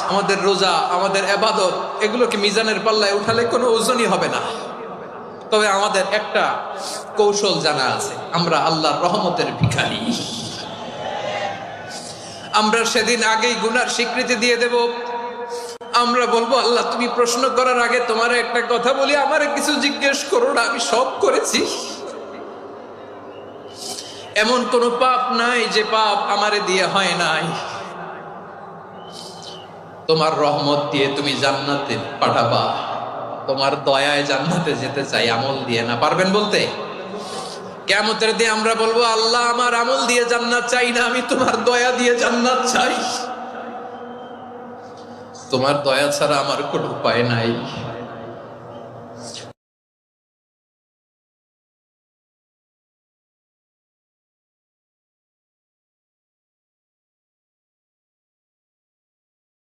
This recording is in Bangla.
আমাদের রোজা, আমাদের ইবাদত, এগুলোকে মিজানের পাল্লায় উঠালে কোনো ওজনই হবে না। তবে আমাদের একটা কৌশল জানা আছে, আমরা আল্লাহর রহমতের ভিখারি। আমরা সেদিন আগেই গুনার স্বীকৃতি দিয়ে দেব। আমরা বলবো, আল্লাহ তুমি প্রশ্ন করার আগে তোমার একটা কথা বলি, আমারে কিছু জিজ্ঞেস করো না, আমি সব করেছি। এমন কোন পাপ নাই যে পাপ আমারে দিয়ে হয় নাই। তোমার রহমত দিয়ে তুমি জান্নাতে পাঠাবা, তোমার দয়ায় জান্নাতে যেতে চাই, আমল দিয়ে না। পারবেন বলতে? কিয়ামতের দিন আমরা বলবো, আল্লাহ আমার আমল দিয়ে জান্নাত চাই না, আমি তোমার দয়া দিয়ে জান্নাত চাই। তোমার দয়া ছাড়া আমার কোনো উপায় নাই।